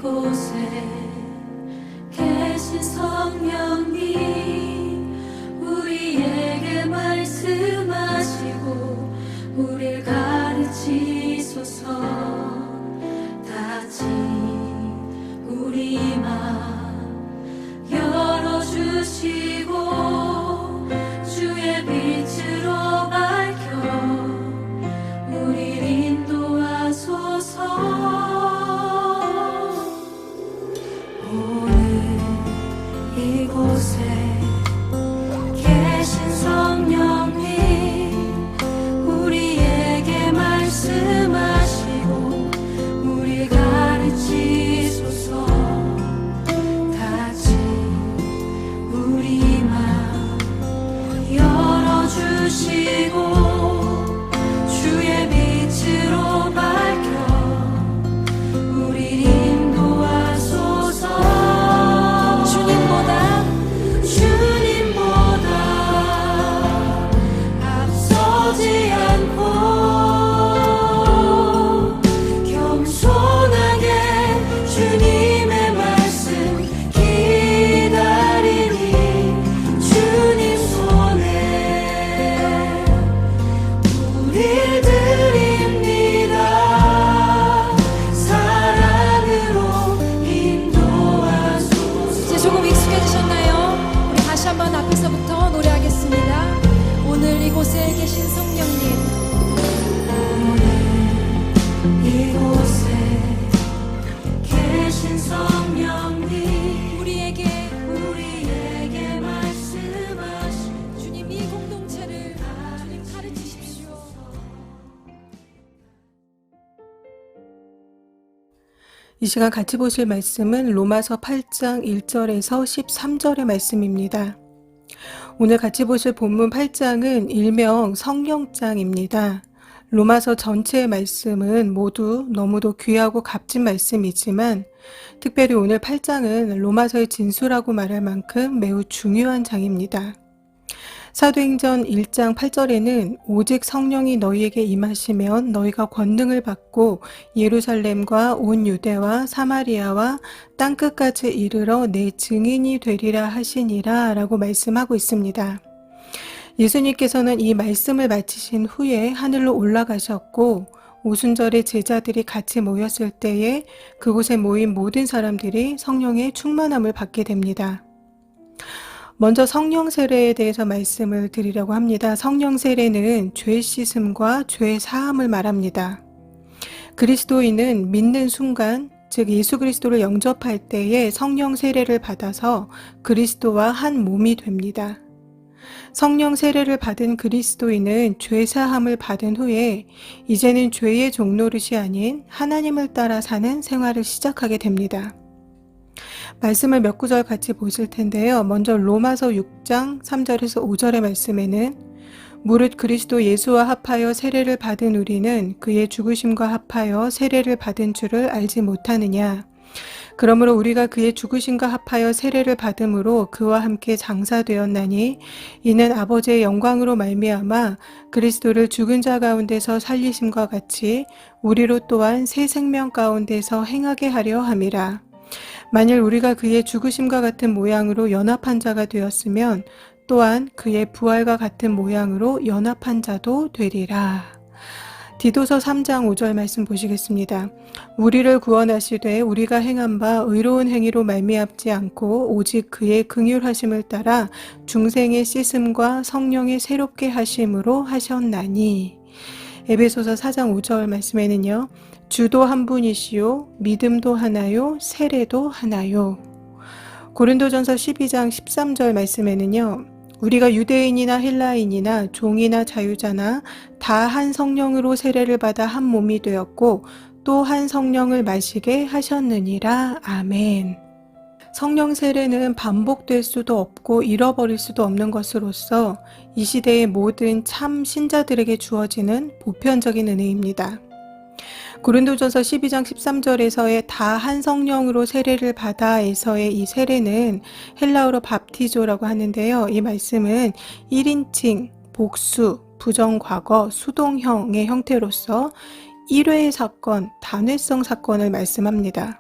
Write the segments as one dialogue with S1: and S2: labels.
S1: 이곳에 계신 성령님, 우리에게 말씀하시고 우릴 가르치소서. 다시 우리 맘 열어주시고 주의 빛으로 밝혀 우릴 인도하소서. 오늘 이곳에 계신 성령님, 우리에게 말씀하시고 우리 가르치소서. 다시 우리 맘 열어주시고 주의 빛으로 밝혀 우리 인도하소서. 주님보다 앞서지 않고 겸손하게 주님의 말씀 기다리니 주님 손에 우릴 드립니다. 사랑으로 인도하소서.
S2: 이제 조금 익숙해지셨나요? 우리 다시 한번 앞에서부터 노래하겠습니다. 오늘 이곳에 계신 성령님,
S1: 오늘 이곳에 계신 성령님,
S2: 우리에게
S1: 말씀하시고
S2: 주님 이 공동체를 주님 가르치십시오.
S3: 이 시간 같이 보실 말씀은 로마서 8장 1절에서 13절의 말씀입니다. 오늘 같이 보실 본문 8장은 일명 성령장입니다. 로마서 전체의 말씀은 모두 너무도 귀하고 값진 말씀이지만 특별히 오늘 8장은 로마서의 진수라고 말할 만큼 매우 중요한 장입니다. 사도행전 1장 8절에는 오직 성령이 너희에게 임하시면 너희가 권능을 받고 예루살렘과 온 유대와 사마리아와 땅끝까지 이르러 내 증인이 되리라 하시니라 라고 말씀하고 있습니다. 예수님께서는 이 말씀을 마치신 후에 하늘로 올라가셨고 오순절에 제자들이 같이 모였을 때에 그곳에 모인 모든 사람들이 성령의 충만함을 받게 됩니다. 먼저 성령 세례에 대해서 말씀을 드리려고 합니다. 성령 세례는 죄 씻음과 죄 사함을 말합니다. 그리스도인은 믿는 순간, 즉 예수 그리스도를 영접할 때에 성령 세례를 받아서 그리스도와 한 몸이 됩니다. 성령 세례를 받은 그리스도인은 죄 사함을 받은 후에 이제는 죄의 종노릇이 아닌 하나님을 따라 사는 생활을 시작하게 됩니다. 말씀을 몇 구절 같이 보실 텐데요. 먼저 로마서 6장 3절에서 5절의 말씀에는 무릇 그리스도 예수와 합하여 세례를 받은 우리는 그의 죽으심과 합하여 세례를 받은 줄을 알지 못하느냐. 그러므로 우리가 그의 죽으심과 합하여 세례를 받음으로 그와 함께 장사되었나니 이는 아버지의 영광으로 말미암아 그리스도를 죽은 자 가운데서 살리심과 같이 우리로 또한 새 생명 가운데서 행하게 하려 함이라. 만일 우리가 그의 죽으심과 같은 모양으로 연합한 자가 되었으면 또한 그의 부활과 같은 모양으로 연합한 자도 되리라. 디도서 3장 5절 말씀 보시겠습니다. 우리를 구원하시되 우리가 행한 바 의로운 행위로 말미암지 않고 오직 그의 긍휼하심을 따라 중생의 씻음과 성령의 새롭게 하심으로 하셨나니. 에베소서 4장 5절 말씀에는요. 주도 한 분이시요 믿음도 하나요 세례도 하나요. 고린도전서 12장 13절 말씀에는요. 우리가 유대인이나 헬라인이나 종이나 자유자나 다 한 성령으로 세례를 받아 한 몸이 되었고 또 한 성령을 마시게 하셨느니라. 아멘. 성령 세례는 반복될 수도 없고 잃어버릴 수도 없는 것으로서 이 시대의 모든 참 신자들에게 주어지는 보편적인 은혜입니다. 고린도전서 12장 13절에서의 다 한 성령으로 세례를 받아에서의 이 세례는 헬라어로 밥티조라고 하는데요. 이 말씀은 1인칭, 복수, 부정과거, 수동형의 형태로서 일회의 사건, 단회성 사건을 말씀합니다.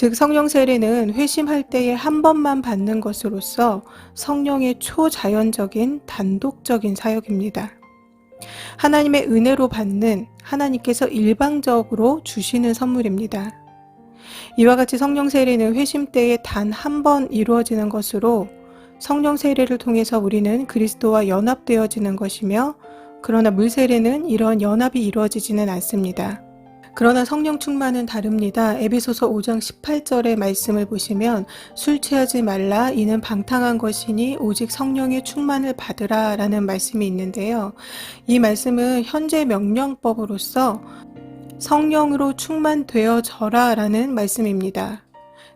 S3: 즉 성령 세례는 회심할 때에 한 번만 받는 것으로서 성령의 초자연적인 단독적인 사역입니다. 하나님의 은혜로 받는, 하나님께서 일방적으로 주시는 선물입니다. 이와 같이 성령 세례는 회심 때에 단 한 번 이루어지는 것으로 성령 세례를 통해서 우리는 그리스도와 연합되어지는 것이며, 그러나 물 세례는 이런 연합이 이루어지지는 않습니다. 그러나 성령 충만은 다릅니다. 에베소서 5장 18절의 말씀을 보시면 술 취하지 말라 이는 방탕한 것이니 오직 성령의 충만을 받으라 라는 말씀이 있는데요. 이 말씀은 현재 명령법으로서 성령으로 충만되어져라 라는 말씀입니다.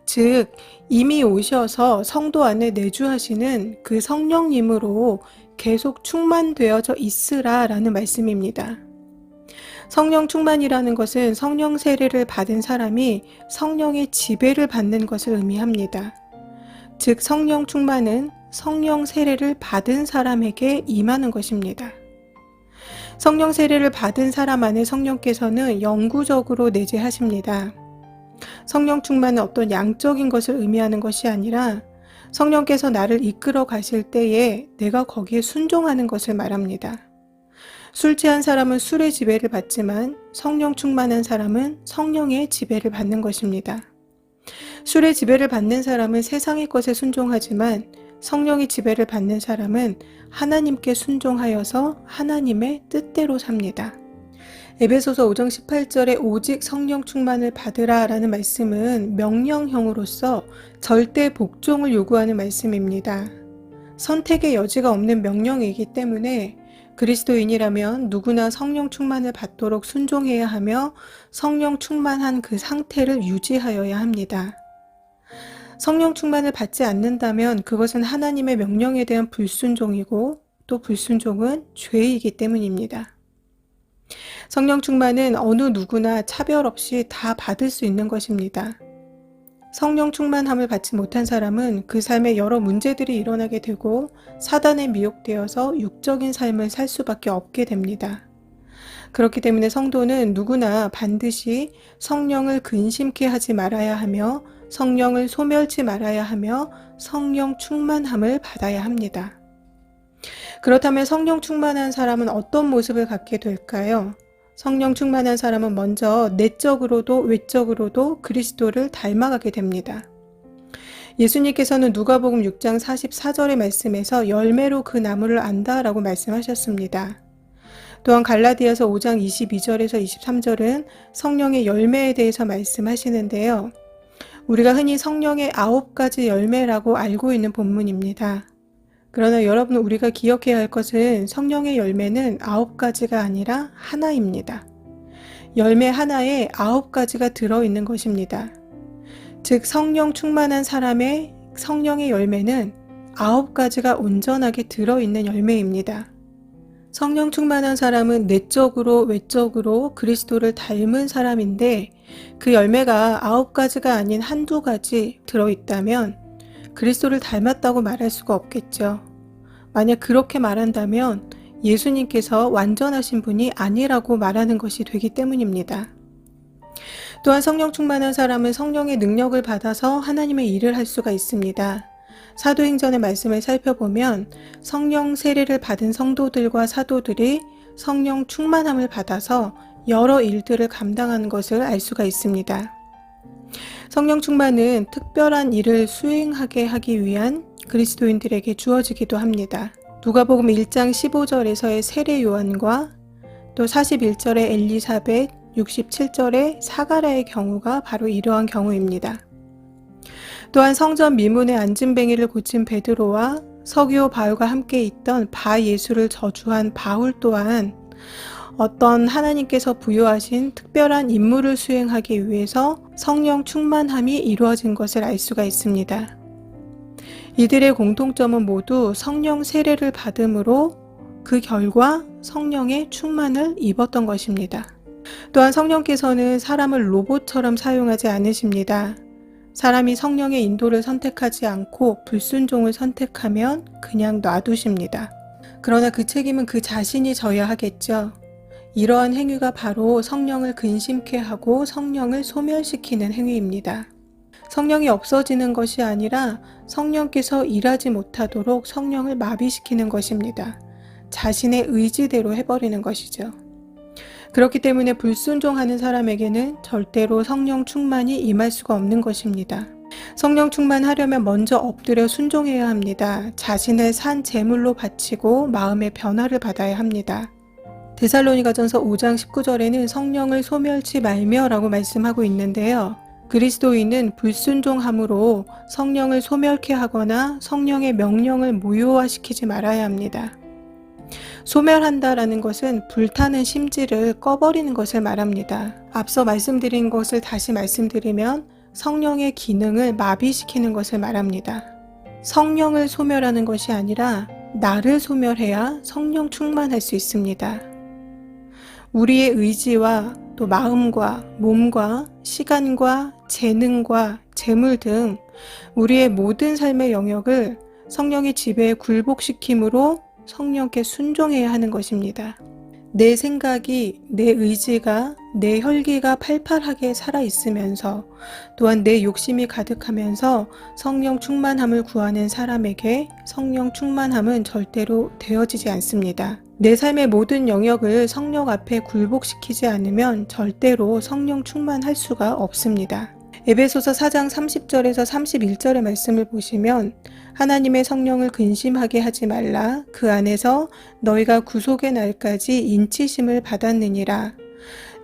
S3: 즉 이미 오셔서 성도 안에 내주하시는 그 성령님으로 계속 충만되어져 있으라 라는 말씀입니다. 성령 충만이라는 것은 성령 세례를 받은 사람이 성령의 지배를 받는 것을 의미합니다. 즉 성령 충만은 성령 세례를 받은 사람에게 임하는 것입니다. 성령 세례를 받은 사람 안에 성령께서는 영구적으로 내재하십니다. 성령 충만은 어떤 양적인 것을 의미하는 것이 아니라 성령께서 나를 이끌어 가실 때에 내가 거기에 순종하는 것을 말합니다. 술 취한 사람은 술의 지배를 받지만 성령 충만한 사람은 성령의 지배를 받는 것입니다. 술의 지배를 받는 사람은 세상의 것에 순종하지만 성령의 지배를 받는 사람은 하나님께 순종하여서 하나님의 뜻대로 삽니다. 에베소서 5장 18절에 오직 성령 충만을 받으라 라는 말씀은 명령형으로서 절대 복종을 요구하는 말씀입니다. 선택의 여지가 없는 명령이기 때문에 그리스도인이라면 누구나 성령 충만을 받도록 순종해야 하며 성령 충만한 그 상태를 유지하여야 합니다. 성령 충만을 받지 않는다면 그것은 하나님의 명령에 대한 불순종이고 또 불순종은 죄이기 때문입니다. 성령 충만은 어느 누구나 차별 없이 다 받을 수 있는 것입니다. 성령 충만함을 받지 못한 사람은 그 삶에 여러 문제들이 일어나게 되고 사단에 미혹되어서 육적인 삶을 살 수밖에 없게 됩니다. 그렇기 때문에 성도는 누구나 반드시 성령을 근심케 하지 말아야 하며 성령을 소멸치 말아야 하며 성령 충만함을 받아야 합니다. 그렇다면 성령 충만한 사람은 어떤 모습을 갖게 될까요? 성령 충만한 사람은 먼저 내적으로도 외적으로도 그리스도를 닮아가게 됩니다. 예수님께서는 누가복음 6장 44절의 말씀에서 열매로 그 나무를 안다라고 말씀하셨습니다. 또한 갈라디아서 5장 22절에서 23절은 성령의 열매에 대해서 말씀하시는데요. 우리가 흔히 성령의 9가지 열매라고 알고 있는 본문입니다. 그러나 여러분 우리가 기억해야 할 것은 성령의 열매는 9가지가 아니라 하나입니다. 열매 하나에 9가지가 들어있는 것입니다. 즉 성령 충만한 사람의 성령의 열매는 9가지가 온전하게 들어있는 열매입니다. 성령 충만한 사람은 내적으로 외적으로 그리스도를 닮은 사람인데 그 열매가 9가지가 아닌 한두 가지 들어있다면 그리스도를 닮았다고 말할 수가 없겠죠. 만약 그렇게 말한다면 예수님께서 완전하신 분이 아니라고 말하는 것이 되기 때문입니다. 또한 성령 충만한 사람은 성령의 능력을 받아서 하나님의 일을 할 수가 있습니다. 사도행전의 말씀을 살펴보면 성령 세례를 받은 성도들과 사도들이 성령 충만함을 받아서 여러 일들을 감당하는 것을 알 수가 있습니다. 성령 충만은 특별한 일을 수행하게 하기 위한 그리스도인들에게 주어지기도 합니다. 누가복음 1장 15절에서의 세례 요한과 또 41절의 엘리사벳, 67절의 사가랴의 경우가 바로 이러한 경우입니다. 또한 성전 미문의 안진뱅이를 고친 베드로와 서기오 바울과 함께 있던 바 예수를 저주한 바울 또한 어떤 하나님께서 부여하신 특별한 임무를 수행하기 위해서 성령 충만함이 이루어진 것을 알 수가 있습니다. 이들의 공통점은 모두 성령 세례를 받음으로 그 결과 성령의 충만을 입었던 것입니다. 또한 성령께서는 사람을 로봇처럼 사용하지 않으십니다. 사람이 성령의 인도를 선택하지 않고 불순종을 선택하면 그냥 놔두십니다. 그러나 그 책임은 그 자신이 져야 하겠죠. 이러한 행위가 바로 성령을 근심케 하고 성령을 소멸시키는 행위입니다. 성령이 없어지는 것이 아니라 성령께서 일하지 못하도록 성령을 마비시키는 것입니다. 자신의 의지대로 해버리는 것이죠. 그렇기 때문에 불순종하는 사람에게는 절대로 성령 충만이 임할 수가 없는 것입니다. 성령 충만하려면 먼저 엎드려 순종해야 합니다. 자신을 산 제물로 바치고 마음의 변화를 받아야 합니다. 데살로니가전서 5장 19절에는 성령을 소멸치 말며라고 말씀하고 있는데요. 그리스도인은 불순종함으로 성령을 소멸케 하거나 성령의 명령을 무효화시키지 말아야 합니다. 소멸한다라는 것은 불타는 심지를 꺼버리는 것을 말합니다. 앞서 말씀드린 것을 다시 말씀드리면 성령의 기능을 마비시키는 것을 말합니다. 성령을 소멸하는 것이 아니라 나를 소멸해야 성령 충만할 수 있습니다. 우리의 의지와 또 마음과 몸과 시간과 재능과 재물 등 우리의 모든 삶의 영역을 성령의 지배에 굴복시킴으로 성령께 순종해야 하는 것입니다. 내 생각이, 내 의지가, 내 혈기가 팔팔하게 살아있으면서 또한 내 욕심이 가득하면서 성령 충만함을 구하는 사람에게 성령 충만함은 절대로 되어지지 않습니다. 내 삶의 모든 영역을 성령 앞에 굴복시키지 않으면 절대로 성령 충만할 수가 없습니다. 에베소서 4장 30절에서 31절의 말씀을 보시면 하나님의 성령을 근심하게 하지 말라. 그 안에서 너희가 구속의 날까지 인치심을 받았느니라.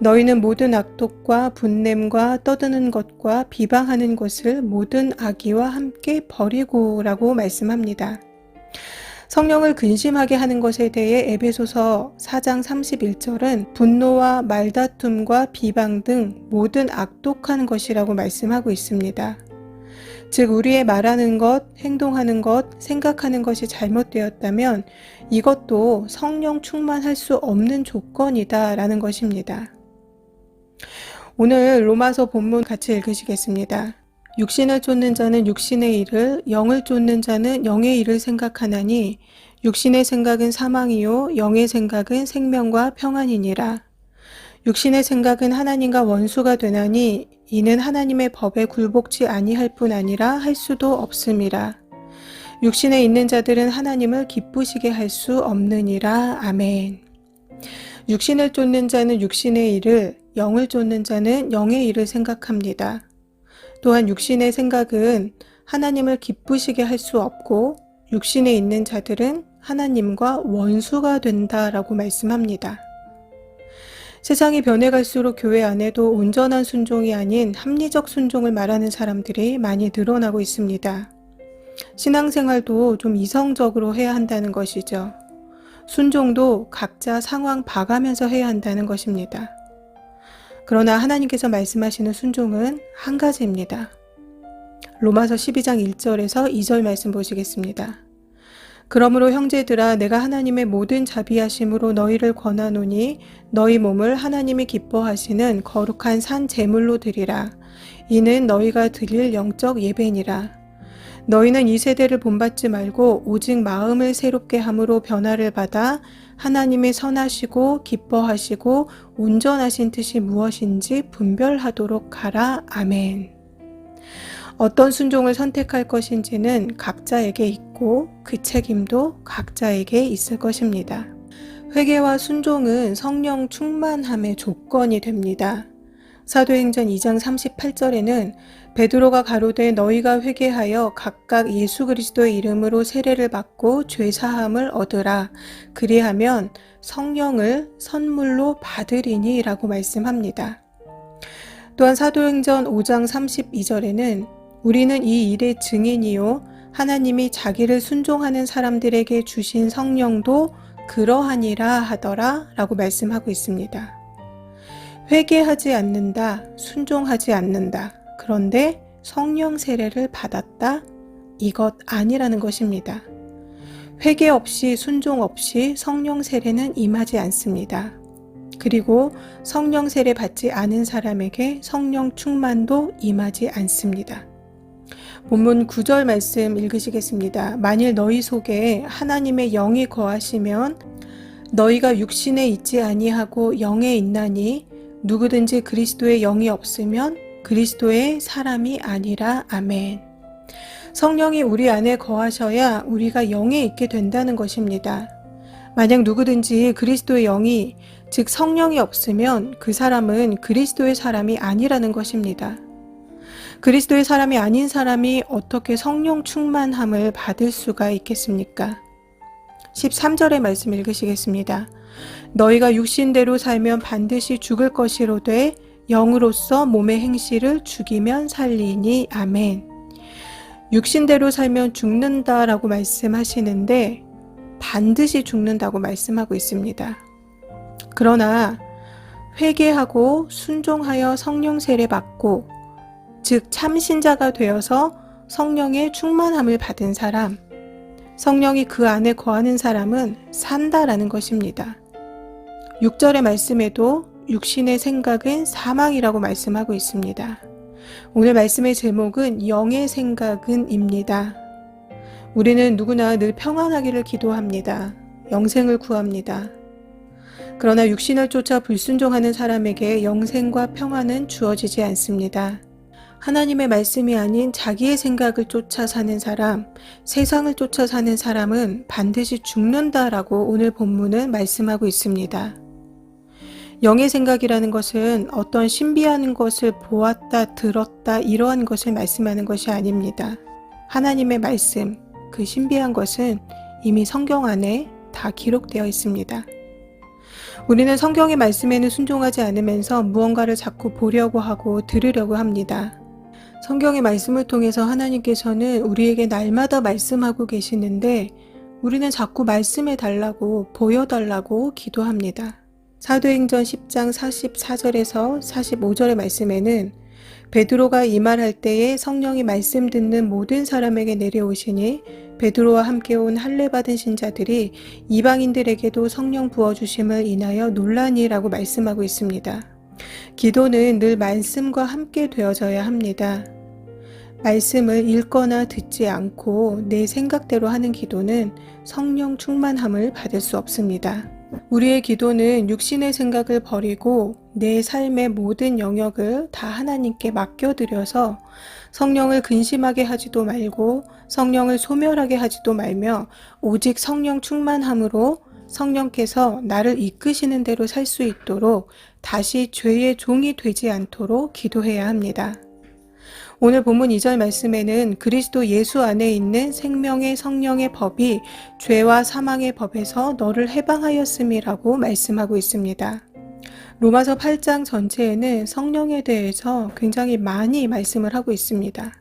S3: 너희는 모든 악독과 분냄과 떠드는 것과 비방하는 것을 모든 악의와 함께 버리고 라고 말씀합니다. 성령을 근심하게 하는 것에 대해 에베소서 4장 31절은 분노와 말다툼과 비방 등 모든 악독한 것이라고 말씀하고 있습니다. 즉 우리의 말하는 것, 행동하는 것, 생각하는 것이 잘못되었다면 이것도 성령 충만할 수 없는 조건이다 라는 것입니다. 오늘 로마서 본문 같이 읽으시겠습니다. 육신을 쫓는 자는 육신의 일을, 영을 쫓는 자는 영의 일을 생각하나니 육신의 생각은 사망이요 영의 생각은 생명과 평안이니라. 육신의 생각은 하나님과 원수가 되나니 이는 하나님의 법에 굴복치 아니할 뿐 아니라 할 수도 없음이라. 육신에 있는 자들은 하나님을 기쁘시게 할 수 없느니라. 아멘. 육신을 쫓는 자는 육신의 일을, 영을 쫓는 자는 영의 일을 생각합니다. 또한 육신의 생각은 하나님을 기쁘시게 할 수 없고 육신에 있는 자들은 하나님과 원수가 된다라고 말씀합니다. 세상이 변해갈수록 교회 안에도 온전한 순종이 아닌 합리적 순종을 말하는 사람들이 많이 늘어나고 있습니다. 신앙생활도 좀 이성적으로 해야 한다는 것이죠. 순종도 각자 상황 봐가면서 해야 한다는 것입니다. 그러나 하나님께서 말씀하시는 순종은 한 가지입니다. 로마서 12장 1절에서 2절 말씀 보시겠습니다. 그러므로 형제들아 내가 하나님의 모든 자비하심으로 너희를 권하노니 너희 몸을 하나님이 기뻐하시는 거룩한 산 제물로 드리라. 이는 너희가 드릴 영적 예배니라. 너희는 이 세대를 본받지 말고 오직 마음을 새롭게 함으로 변화를 받아 하나님의 선하시고 기뻐하시고 온전하신 뜻이 무엇인지 분별하도록 하라. 아멘. 어떤 순종을 선택할 것인지는 각자에게 있고 그 책임도 각자에게 있을 것입니다. 회개와 순종은 성령 충만함의 조건이 됩니다. 사도행전 2장 38절에는 베드로가 가로되 너희가 회개하여 각각 예수 그리스도의 이름으로 세례를 받고 죄사함을 얻으라. 그리하면 성령을 선물로 받으리니 라고 말씀합니다. 또한 사도행전 5장 32절에는 우리는 이 일의 증인이요 하나님이 자기를 순종하는 사람들에게 주신 성령도 그러하니라 하더라 라고 말씀하고 있습니다. 회개하지 않는다, 순종하지 않는다. 그런데 성령 세례를 받았다? 이것 아니라는 것입니다. 회개 없이 순종 없이 성령 세례는 임하지 않습니다. 그리고 성령 세례 받지 않은 사람에게 성령 충만도 임하지 않습니다. 본문 9절 말씀 읽으시겠습니다. 만일 너희 속에 하나님의 영이 거하시면 너희가 육신에 있지 아니하고 영에 있나니 누구든지 그리스도의 영이 없으면 그리스도의 사람이 아니라. 아멘. 성령이 우리 안에 거하셔야 우리가 영에 있게 된다는 것입니다. 만약 누구든지 그리스도의 영이, 즉 성령이 없으면 그 사람은 그리스도의 사람이 아니라는 것입니다. 그리스도의 사람이 아닌 사람이 어떻게 성령 충만함을 받을 수가 있겠습니까? 13절의 말씀 읽으시겠습니다. 너희가 육신대로 살면 반드시 죽을 것이로되 영으로서 몸의 행실을 죽이면 살리니. 아멘. 육신대로 살면 죽는다라고 말씀하시는데 반드시 죽는다고 말씀하고 있습니다. 그러나 회개하고 순종하여 성령 세례 받고, 즉 참신자가 되어서 성령의 충만함을 받은 사람, 성령이 그 안에 거하는 사람은 산다라는 것입니다. 6절의 말씀에도 육신의 생각은 사망이라고 말씀하고 있습니다. 오늘 말씀의 제목은 영의 생각은입니다. 우리는 누구나 늘 평안하기를 기도합니다. 영생을 구합니다. 그러나 육신을 쫓아 불순종하는 사람에게 영생과 평안은 주어지지 않습니다. 하나님의 말씀이 아닌 자기의 생각을 쫓아 사는 사람, 세상을 쫓아 사는 사람은 반드시 죽는다라고 오늘 본문은 말씀하고 있습니다. 영의 생각이라는 것은 어떤 신비한 것을 보았다, 들었다 이러한 것을 말씀하는 것이 아닙니다. 하나님의 말씀, 그 신비한 것은 이미 성경 안에 다 기록되어 있습니다. 우리는 성경의 말씀에는 순종하지 않으면서 무언가를 자꾸 보려고 하고 들으려고 합니다. 성경의 말씀을 통해서 하나님께서는 우리에게 날마다 말씀하고 계시는데 우리는 자꾸 말씀해 달라고, 보여달라고 기도합니다. 사도행전 10장 44절에서 45절의 말씀에는 베드로가 이 말할 때에 성령이 말씀 듣는 모든 사람에게 내려오시니 베드로와 함께 온 할례 받은 신자들이 이방인들에게도 성령 부어주심을 인하여 놀라니라고 말씀하고 있습니다. 기도는 늘 말씀과 함께 되어져야 합니다. 말씀을 읽거나 듣지 않고 내 생각대로 하는 기도는 성령 충만함을 받을 수 없습니다. 우리의 기도는 육신의 생각을 버리고 내 삶의 모든 영역을 다 하나님께 맡겨드려서 성령을 근심하게 하지도 말고 성령을 소멸하게 하지도 말며 오직 성령 충만함으로 성령께서 나를 이끄시는 대로 살 수 있도록 다시 죄의 종이 되지 않도록 기도해야 합니다. 오늘 본문 2절 말씀에는 그리스도 예수 안에 있는 생명의 성령의 법이 죄와 사망의 법에서 너를 해방하였음이라고 말씀하고 있습니다. 로마서 8장 전체에는 성령에 대해서 굉장히 많이 말씀을 하고 있습니다.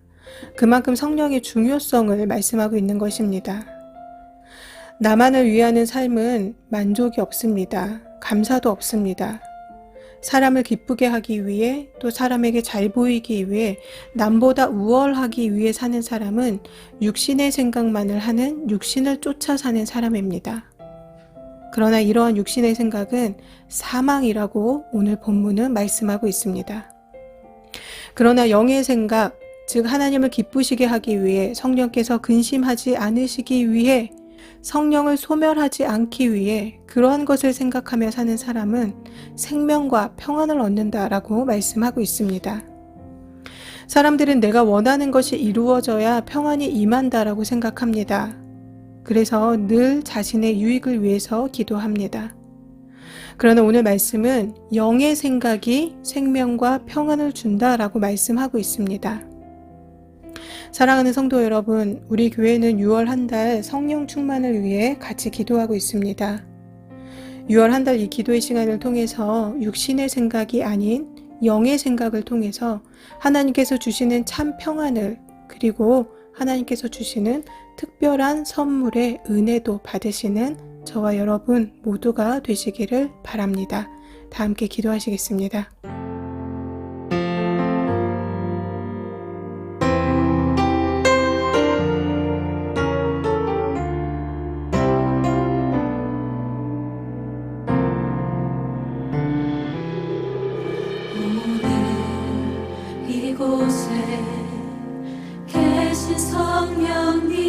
S3: 그만큼 성령의 중요성을 말씀하고 있는 것입니다. 나만을 위하는 삶은 만족이 없습니다. 감사도 없습니다. 사람을 기쁘게 하기 위해, 또 사람에게 잘 보이기 위해, 남보다 우월하기 위해 사는 사람은 육신의 생각만을 하는, 육신을 쫓아 사는 사람입니다. 그러나 이러한 육신의 생각은 사망이라고 오늘 본문은 말씀하고 있습니다. 그러나 영의 생각, 즉 하나님을 기쁘시게 하기 위해, 성령께서 근심하지 않으시기 위해, 성령을 소멸하지 않기 위해 그러한 것을 생각하며 사는 사람은 생명과 평안을 얻는다라고 말씀하고 있습니다. 사람들은 내가 원하는 것이 이루어져야 평안이 임한다라고 생각합니다. 그래서 늘 자신의 유익을 위해서 기도합니다. 그러나 오늘 말씀은 영의 생각이 생명과 평안을 준다라고 말씀하고 있습니다. 사랑하는 성도 여러분, 우리 교회는 6월 한 달 성령 충만을 위해 같이 기도하고 있습니다. 6월 한 달 이 기도의 시간을 통해서 육신의 생각이 아닌 영의 생각을 통해서 하나님께서 주시는 참 평안을, 그리고 하나님께서 주시는 특별한 선물의 은혜도 받으시는 저와 여러분 모두가 되시기를 바랍니다. 다 함께 기도하시겠습니다.
S1: 이곳에 계신 성령님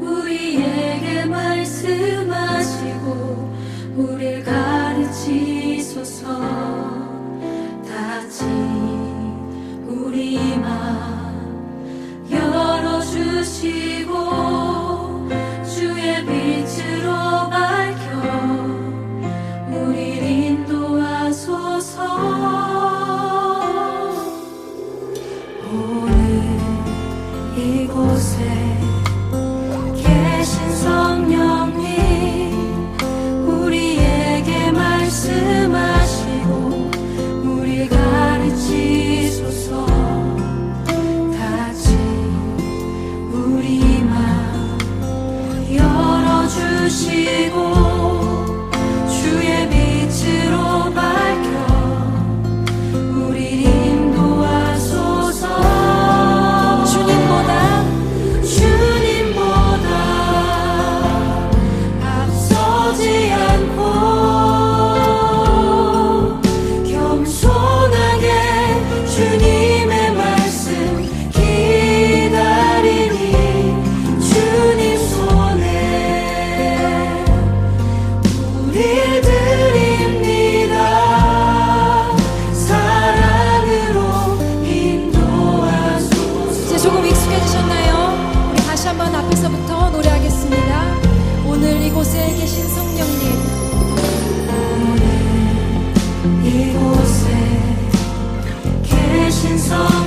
S1: 우리에게 말씀하시고 우릴 가르치소서. 다 주소서